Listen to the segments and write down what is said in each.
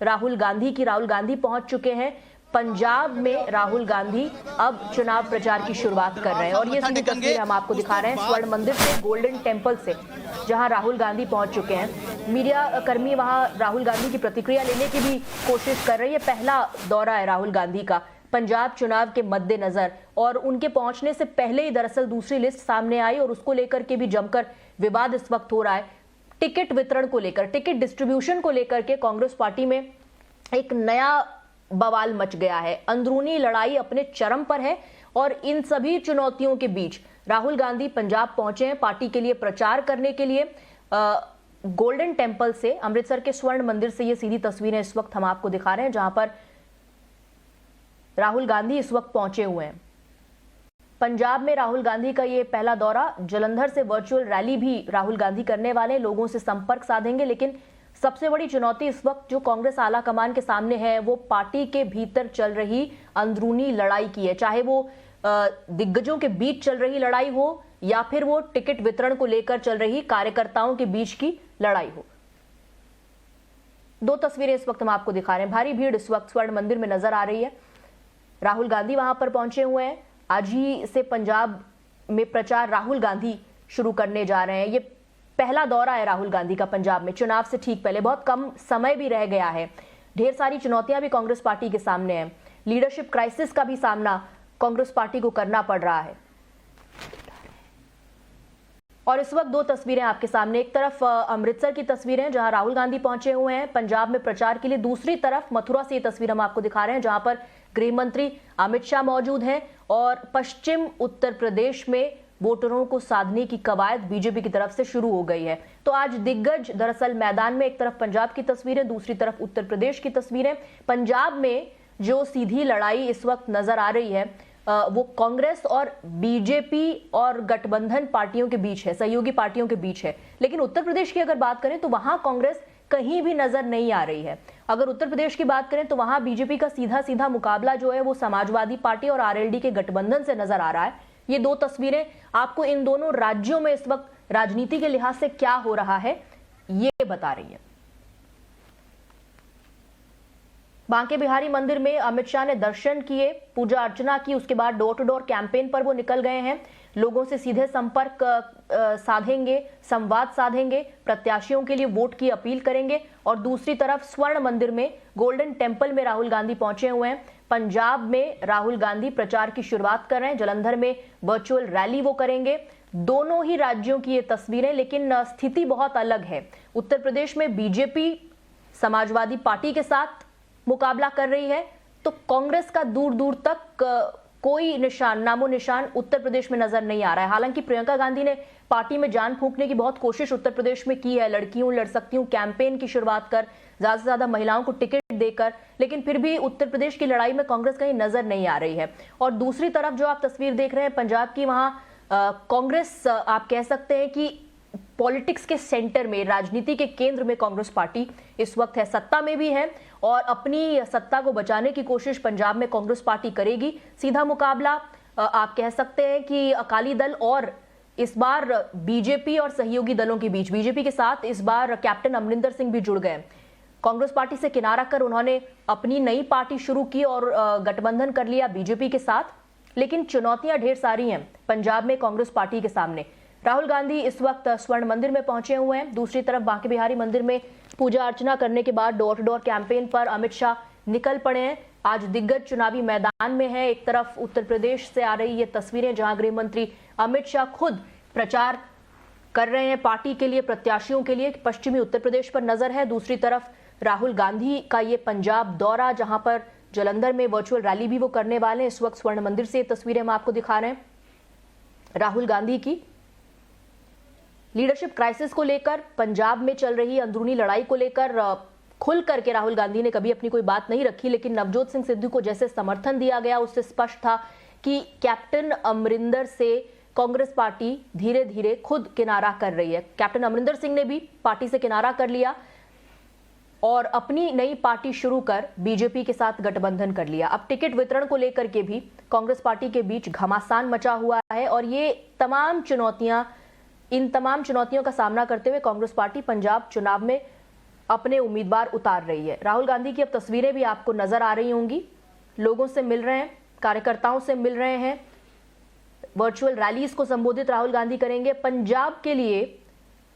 राहुल गांधी की। राहुल गांधी पहुंच चुके हैं पंजाब में। राहुल गांधी अब चुनाव प्रचार की शुरुआत कर रहे हैं और ये सीधी तस्वीर हम आपको दिखा रहे हैं स्वर्ण मंदिर से, गोल्डन टेम्पल से, जहां राहुल गांधी पहुंच चुके हैं। मीडिया कर्मी वहां राहुल गांधी की प्रतिक्रिया लेने की भी कोशिश कर रही है। पहला दौरा है राहुल गांधी का पंजाब चुनाव के मद्देनजर, और उनके पहुंचने से पहले ही दरअसल दूसरी लिस्ट सामने आई और उसको लेकर के भी जमकर विवाद इस वक्त हो रहा है। टिकट वितरण को लेकर, टिकट डिस्ट्रीब्यूशन को लेकर के कांग्रेस पार्टी में एक नया बवाल मच गया है। अंदरूनी लड़ाई अपने चरम पर है और इन सभी चुनौतियों के बीच राहुल गांधी पंजाब पहुंचे हैं पार्टी के लिए प्रचार करने के लिए। गोल्डन टेम्पल से, अमृतसर के स्वर्ण मंदिर से ये सीधी तस्वीरें इस वक्त हम आपको दिखा रहे हैं, जहां पर राहुल गांधी इस वक्त पहुंचे हुए हैं। पंजाब में राहुल गांधी का ये पहला दौरा। जलंधर से वर्चुअल रैली भी राहुल गांधी करने वाले, लोगों से संपर्क साधेंगे। लेकिन सबसे बड़ी चुनौती इस वक्त जो कांग्रेस आला कमान के सामने है वो पार्टी के भीतर चल रही अंदरूनी लड़ाई की है, चाहे वो दिग्गजों के बीच चल रही लड़ाई हो या फिर वो टिकट वितरण को लेकर चल रही कार्यकर्ताओं के बीच की लड़ाई हो। दो तस्वीरें इस वक्त हम आपको दिखा रहे हैं। भारी भीड़ इस वक्त स्वर्ण मंदिर में नजर आ रही है। राहुल गांधी वहां पर पहुंचे हुए हैं। आज ही से पंजाब में प्रचार राहुल गांधी शुरू करने जा रहे हैं। ये पहला दौरा है राहुल गांधी का पंजाब में, चुनाव से ठीक पहले। बहुत कम समय भी रह गया है, ढेर सारी चुनौतियां भी कांग्रेस पार्टी के सामने हैं। लीडरशिप क्राइसिस का भी सामना कांग्रेस पार्टी को करना पड़ रहा है। और इस वक्त दो तस्वीरें आपके सामने, एक तरफ अमृतसर की तस्वीरें जहां राहुल गांधी पहुंचे हुए हैं पंजाब में प्रचार के लिए, दूसरी तरफ मथुरा से ये तस्वीर हम आपको दिखा रहे हैं जहां पर गृह मंत्री अमित शाह मौजूद हैं और पश्चिम उत्तर प्रदेश में वोटरों को साधने की कवायद बीजेपी की तरफ से शुरू हो गई है। तो आज दिग्गज दरअसल मैदान में, एक तरफ पंजाब की तस्वीरें, दूसरी तरफ उत्तर प्रदेश की तस्वीरें। पंजाब में जो सीधी लड़ाई इस वक्त नजर आ रही है वो कांग्रेस और बीजेपी और गठबंधन पार्टियों के बीच है, सहयोगी पार्टियों के बीच है। लेकिन उत्तर प्रदेश की अगर बात करें तो वहां कांग्रेस कहीं भी नजर नहीं आ रही है। अगर उत्तर प्रदेश की बात करें तो वहां बीजेपी का सीधा सीधा मुकाबला जो है वो समाजवादी पार्टी और आरएलडी के गठबंधन से नजर आ रहा है। ये दो तस्वीरें आपको इन दोनों राज्यों में इस वक्त राजनीति के लिहाज से क्या हो रहा है ये बता रही है। बांके बिहारी मंदिर में अमित शाह ने दर्शन किए, पूजा अर्चना की, उसके बाद डोर टू डोर कैंपेन पर वो निकल गए हैं। लोगों से सीधे संपर्क साधेंगे, संवाद साधेंगे, प्रत्याशियों के लिए वोट की अपील करेंगे। और दूसरी तरफ स्वर्ण मंदिर में, गोल्डन टेम्पल में राहुल गांधी पहुंचे हुए हैं। पंजाब में राहुल गांधी प्रचार की शुरुआत कर रहे हैं, जलंधर में वर्चुअल रैली वो करेंगे। दोनों ही राज्यों की ये तस्वीरें, लेकिन स्थिति बहुत अलग है। उत्तर प्रदेश में बीजेपी समाजवादी पार्टी के साथ मुकाबला कर रही है, तो कांग्रेस का दूर दूर तक कोई निशान, नामो निशान उत्तर प्रदेश में नजर नहीं आ रहा है। हालांकि प्रियंका गांधी ने पार्टी में जान फूंकने की बहुत कोशिश उत्तर प्रदेश में की है, लड़की हूं लड़ सकती हूं कैंपेन की शुरुआत कर, ज्यादा से ज्यादा महिलाओं को टिकट देकर, लेकिन फिर भी उत्तर प्रदेश की लड़ाई में कांग्रेस कहीं नजर नहीं आ रही है। और दूसरी तरफ जो आप तस्वीर देख रहे हैं पंजाब की, वहां कांग्रेस आप कह सकते हैं कि पॉलिटिक्स के सेंटर में, राजनीति के केंद्र में कांग्रेस पार्टी इस वक्त है, सत्ता में भी है और अपनी सत्ता को बचाने की कोशिश पंजाब में कांग्रेस पार्टी करेगी। सीधा मुकाबला आप कह सकते हैं कि अकाली दल और इस बार बीजेपी और सहयोगी दलों के बीच, बीजेपी के साथ इस बार कैप्टन अमरिंदर सिंह भी जुड़ गए। कांग्रेस पार्टी से किनारा कर उन्होंने अपनी नई पार्टी शुरू की और गठबंधन कर लिया बीजेपी के साथ। लेकिन चुनौतियां ढेर सारी हैं पंजाब में कांग्रेस पार्टी के सामने। राहुल गांधी इस वक्त स्वर्ण मंदिर में पहुंचे हुए हैं, दूसरी तरफ बांके बिहारी मंदिर में पूजा अर्चना करने के बाद डोर टू डोर कैंपेन पर अमित शाह निकल पड़े हैं। आज दिग्गज चुनावी मैदान में है। एक तरफ उत्तर प्रदेश से आ रही ये तस्वीरें जहां गृह मंत्री अमित शाह खुद प्रचार कर रहे हैं पार्टी के लिए, प्रत्याशियों के लिए। पश्चिमी उत्तर प्रदेश पर नजर है। दूसरी तरफ राहुल गांधी का ये पंजाब दौरा, जहां पर जलंधर में वर्चुअल रैली भी वो करने वाले हैं। इस वक्त स्वर्ण मंदिर से तस्वीरें हम आपको दिखा रहे हैं राहुल गांधी की। लीडरशिप क्राइसिस को लेकर, पंजाब में चल रही अंदरूनी लड़ाई को लेकर खुल करके राहुल गांधी ने कभी अपनी कोई बात नहीं रखी, लेकिन नवजोत सिंह सिद्धू को जैसे समर्थन दिया गया उससे स्पष्ट था कि कैप्टन अमरिंदर से कांग्रेस पार्टी धीरे धीरे खुद किनारा कर रही है। कैप्टन अमरिंदर सिंह ने भी पार्टी से किनारा कर लिया और अपनी नई पार्टी शुरू कर बीजेपी के साथ गठबंधन कर लिया। अब टिकट वितरण को लेकर के भी कांग्रेस पार्टी के बीच घमासान मचा हुआ है और इन तमाम चुनौतियों का सामना करते हुए कांग्रेस पार्टी पंजाब चुनाव में अपने उम्मीदवार उतार रही है। राहुल गांधी की अब तस्वीरें भी आपको नजर आ रही होंगी, लोगों से मिल रहे हैं, कार्यकर्ताओं से मिल रहे हैं, वर्चुअल रैलीज को संबोधित राहुल गांधी करेंगे। पंजाब के लिए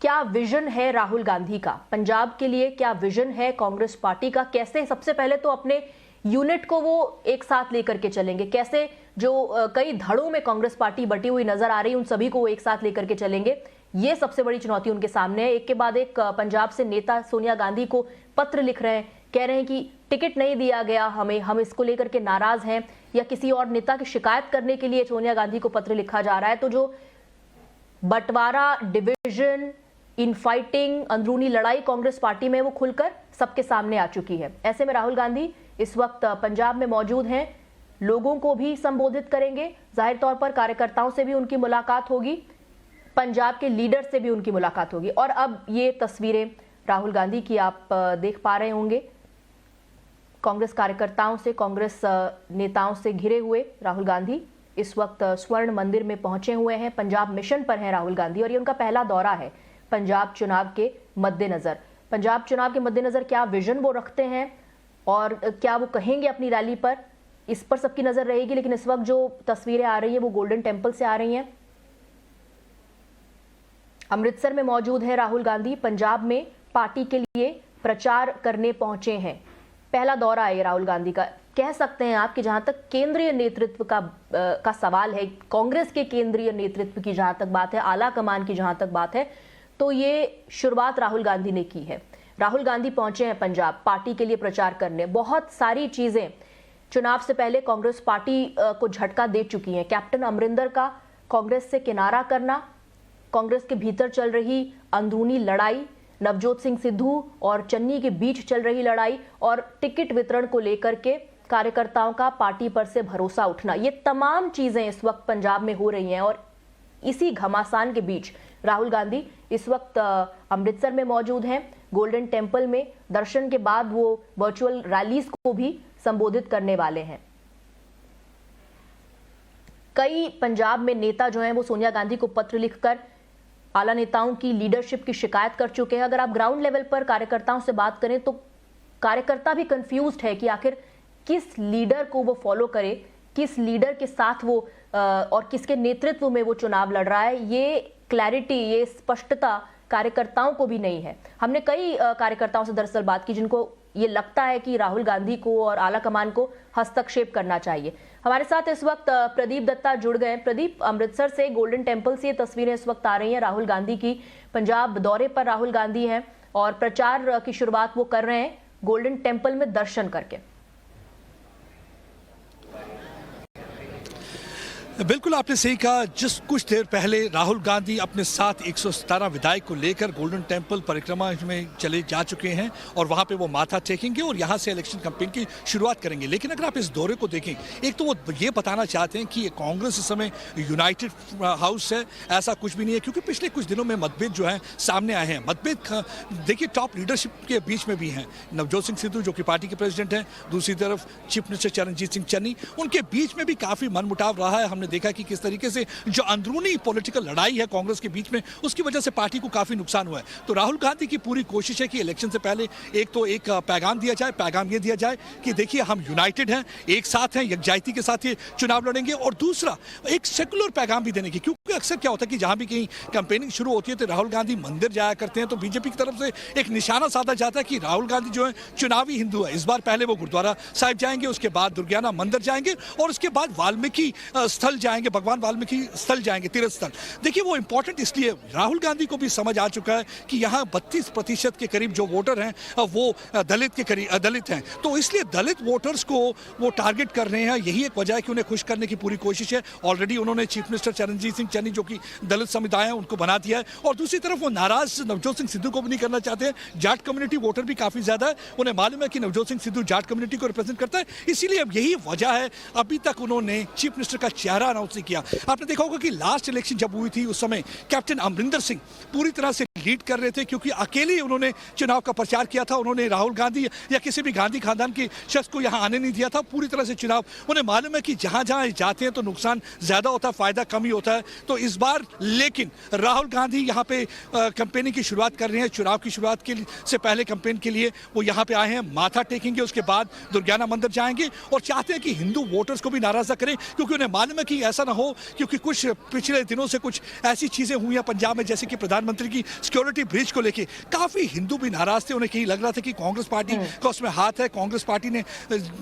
क्या विजन है राहुल गांधी का, पंजाब के लिए क्या विजन है कांग्रेस पार्टी का, कैसे सबसे पहले तो अपने यूनिट को वो एक साथ लेकर के चलेंगे, कैसे जो कई धड़ों में कांग्रेस पार्टी बटी हुई नजर आ रही है उन सभी को वो एक साथ लेकर के चलेंगे, ये सबसे बड़ी चुनौती उनके सामने है। एक के बाद एक पंजाब से नेता सोनिया गांधी को पत्र लिख रहे हैं, कह रहे हैं कि टिकट नहीं दिया गया हमें, हम इसको लेकर के नाराज हैं, या किसी और नेता की शिकायत करने के लिए सोनिया गांधी को पत्र लिखा जा रहा है। तो जो बंटवारा, डिविजन, इनफाइटिंग, अंदरूनी लड़ाई कांग्रेस पार्टी में वो खुलकर सबके सामने आ चुकी है। ऐसे में राहुल गांधी इस वक्त पंजाब में मौजूद हैं, लोगों को भी संबोधित करेंगे, जाहिर तौर पर कार्यकर्ताओं से भी उनकी मुलाकात होगी, पंजाब के लीडर से भी उनकी मुलाकात होगी। और अब ये तस्वीरें राहुल गांधी की आप देख पा रहे होंगे, कांग्रेस कार्यकर्ताओं से, कांग्रेस नेताओं से घिरे हुए राहुल गांधी इस वक्त स्वर्ण मंदिर में पहुंचे हुए हैं। पंजाब मिशन पर हैं राहुल गांधी और ये उनका पहला दौरा है पंजाब चुनाव के मद्देनजर। पंजाब चुनाव के मद्देनजर क्या विजन वो रखते हैं और क्या वो कहेंगे अपनी रैली पर, इस पर सबकी नजर रहेगी। लेकिन इस वक्त जो तस्वीरें आ रही है वो गोल्डन टेम्पल से आ रही हैं। अमृतसर में मौजूद है राहुल गांधी, पंजाब में पार्टी के लिए प्रचार करने पहुंचे हैं। पहला दौरा है राहुल गांधी का। कह सकते हैं आप कि जहां तक केंद्रीय नेतृत्व का सवाल है, कांग्रेस के केंद्रीय नेतृत्व की जहां तक बात है, आला कमान की जहां तक बात है, तो ये शुरुआत राहुल गांधी ने की है। राहुल गांधी पहुंचे हैं पंजाब पार्टी के लिए प्रचार करने। बहुत सारी चीजें चुनाव से पहले कांग्रेस पार्टी को झटका दे चुकी हैं। कैप्टन अमरिंदर का कांग्रेस से किनारा करना, कांग्रेस के भीतर चल रही अंदरूनी लड़ाई, नवजोत सिंह सिद्धू और चन्नी के बीच चल रही लड़ाई और टिकट वितरण को लेकर के कार्यकर्ताओं का पार्टी पर से भरोसा उठना, ये तमाम चीजें इस वक्त पंजाब में हो रही हैं। और इसी घमासान के बीच राहुल गांधी इस वक्त अमृतसर में मौजूद हैं, गोल्डन टेम्पल में। दर्शन के बाद वो वर्चुअल रैलीज को भी संबोधित करने वाले हैं। कई पंजाब में नेता जो हैं वो सोनिया गांधी को पत्र लिखकर आला नेताओं की लीडरशिप की शिकायत कर चुके हैं। अगर आप ग्राउंड लेवल पर कार्यकर्ताओं से बात करें तो कार्यकर्ता भी कंफ्यूज्ड है कि आखिर किस लीडर को वो फॉलो करे, किस लीडर के साथ वो और किसके नेतृत्व में वो चुनाव लड़ रहा है। ये क्लैरिटी, ये स्पष्टता कार्यकर्ताओं को भी नहीं है। हमने कई कार्यकर्ताओं से दरअसल बात की जिनको ये लगता है कि राहुल गांधी को और आला कमान को हस्तक्षेप करना चाहिए। हमारे साथ इस वक्त प्रदीप दत्ता जुड़ गए। प्रदीप, अमृतसर से गोल्डन टेम्पल से ये तस्वीरें इस वक्त आ रही हैं राहुल गांधी की। पंजाब दौरे पर राहुल गांधी हैं और प्रचार की शुरुआत वो कर रहे हैं गोल्डन टेम्पल में दर्शन करके। बिल्कुल आपने सही कहा। जिस कुछ देर पहले राहुल गांधी अपने साथ 117 विधायक को लेकर गोल्डन टेम्पल परिक्रमा में चले जा चुके हैं और वहां पे वो माथा टेकेंगे और यहां से इलेक्शन कैंपेन की शुरुआत करेंगे। लेकिन अगर आप इस दौरे को देखें, एक तो वो ये बताना चाहते हैं कि ये कांग्रेस इस समय यूनाइटेड हाउस है, ऐसा कुछ भी नहीं है, क्योंकि पिछले कुछ दिनों में मतभेद जो है सामने आए हैं। मतभेद देखिए टॉप लीडरशिप के बीच में भी हैं। नवजोत सिंह सिद्धू जो कि पार्टी के प्रेसिडेंट हैं, दूसरी तरफ चीफ मिनिस्टर चरणजीत सिंह चन्नी, उनके बीच में भी काफी मनमुटाव रहा है। हमने देखा कि किस तरीके से जो अंदरूनी पॉलिटिकल लड़ाई है कांग्रेस के बीच में, उसकी वजह से पार्टी को काफी नुकसान हुआ है। तो राहुल गांधी की पूरी कोशिश है कि इलेक्शन से पहले एक पैगाम दिया जाए। पैगाम ये दिया जाए कि देखिए हम यूनाइटेड हैं, एक साथ हैं, यकजायती के साथ ये चुनाव लड़ेंगे। और दूसरा एक सेकुलर पैगाम भी देने की, क्योंकि अक्सर क्या होता है कि जहां भी कहीं कैंपेनिंग शुरू होती है तो राहुल गांधी मंदिर जाया करते हैं, तो बीजेपी की तरफ से एक निशाना साधा जाता है कि राहुल गांधी जो है चुनावी हिंदू है। इस बार पहले वो गुरुद्वारा साहिब जाएंगे, उसके बाद दुर्गियाना मंदिर जाएंगे और उसके बाद वाल्मीकि स्थल जाएंगे, भगवान वाल्मीकि स्थल जाएंगे, तीर्थ स्थल। देखिए वो इंपॉर्टेंट इसलिए, राहुल गांधी को भी समझ आ चुका है कि यहाँ 32% के करीब जो वोटर हैं वो दलित हैं, तो इसलिए दलित वोटर्स को वो टारगेट कर रहे हैं। यही एक वजह है कि उन्हें खुश करने की पूरी कोशिश है। ऑलरेडी उन्होंने चीफ मिनिस्टर चरणजीत सिंह चन्नी जो कि दलित समुदाय है उनको बना दिया है, और दूसरी तरफ वो नाराज नवजोत सिंह सिद्धू को भी नहीं करना चाहते हैं। जाट कम्युनिटी वोटर भी काफी ज्यादा है, उन्हें मालूम है कि नवजोत सिंह सिद्धू जाट कम्युनिटी को रिप्रेजेंट करता है, इसीलिए अब यही वजह है। अभी तक उन्होंने चीफ मिनिस्टर का चेहरा चेहरा अनाउंस नहीं किया। आपने देखा होगा कि लास्ट इलेक्शन जब हुई थी उस समय कैप्टन अमरिंदर सिंह पूरी तरह से लीड कर रहे थे, क्योंकि अकेले उन्होंने चुनाव का प्रचार किया था। उन्होंने राहुल गांधी या किसी भी गांधी खानदान के शख्स को यहां आने नहीं दिया था। पूरी तरह से चुनाव, उन्हें मालूम है कि जहां जहां जाते हैं तो नुकसान ज्यादा होता है, फायदा कम ही होता है। तो इस बार लेकिन राहुल गांधी यहां पे कैंपेनिंग की शुरुआत कर रहे हैं। चुनाव की शुरुआत के से पहले कैंपेन के लिए वो यहां पे आए हैं, माथा टेकेंगे, उसके बाद दुर्गाना मंदिर जाएंगे और चाहते हैं कि हिंदू वोटर्स को भी नाराज न करें, क्योंकि उन्हें मालूम है कि ऐसा ना हो, क्योंकि कुछ पिछले दिनों से कुछ ऐसी चीजें हुई हैं पंजाब में, जैसे कि प्रधानमंत्री की सिक्योरिटी ब्रीच को लेके काफी हिंदू भी नाराज थे। उन्हें कहीं लग रहा था कि कांग्रेस पार्टी का उसमें हाथ है। कांग्रेस पार्टी ने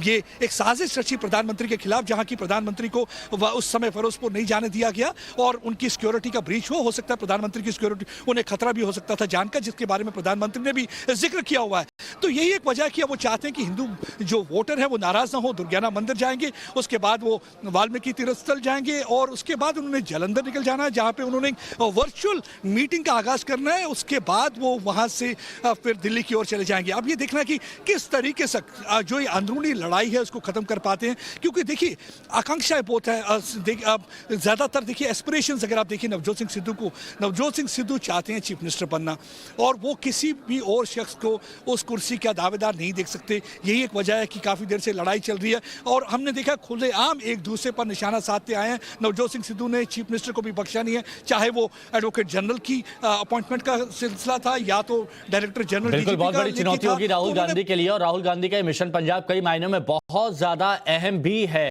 ये एक साजिश रची प्रधानमंत्री के खिलाफ, जहां की प्रधानमंत्री को उस समय फिरोजपुर नहीं जाने दिया गया और उनकी सिक्योरिटी का ब्रीच हो सकता है, प्रधानमंत्री की सिक्योरिटी उन्हें खतरा भी हो सकता था जानकर, जिसके बारे में प्रधानमंत्री ने भी जिक्र किया हुआ है। तो यही एक वजह है कि वो चाहते हैं कि हिंदू जो वोटर है वो नाराज ना हो। दुर्गाना मंदिर जाएंगे, उसके बाद वो वाल्मीकि तीर्थ स्थल जाएंगे और उसके बाद उन्होंने जालंधर निकल जाना है, जहां पे उन्होंने वर्चुअल मीटिंग का आगाज करना है। उसके बाद वो वहां से फिर दिल्ली की ओर चले जाएंगे। अब ये देखना है कि किस तरीके से जो ये अंदरूनी लड़ाई है उसको खत्म कर पाते हैं, क्योंकि देखिए आकांक्षाएं बहुत है। ज्यादातर देखिए एस्पिरेशंस, अगर आप देखिए नवजोत सिंह सिद्धू चाहते हैं चीफ मिनिस्टर बनना, और वो किसी भी और शख्स को उस कुर्सी का दावेदार नहीं देख सकते। यही एक वजह है कि काफी देर से लड़ाई चल रही है और हमने देखा खुलेआम एक दूसरे पर निशाना साधते आए हैं। नवजोत सिंह सिद्धू ने चीफ मिनिस्टर को भी बख्शा नहीं है, चाहे वो एडवोकेट जनरल की अपॉइंटमेंट का सिलसिला था या तो डायरेक्टर जनरल। बिल्कुल, बहुत बड़ी चुनौती होगी राहुल गांधी के लिए, और राहुल गांधी का मिशन पंजाब कई मायनों में बहुत ज्यादा अहम भी है।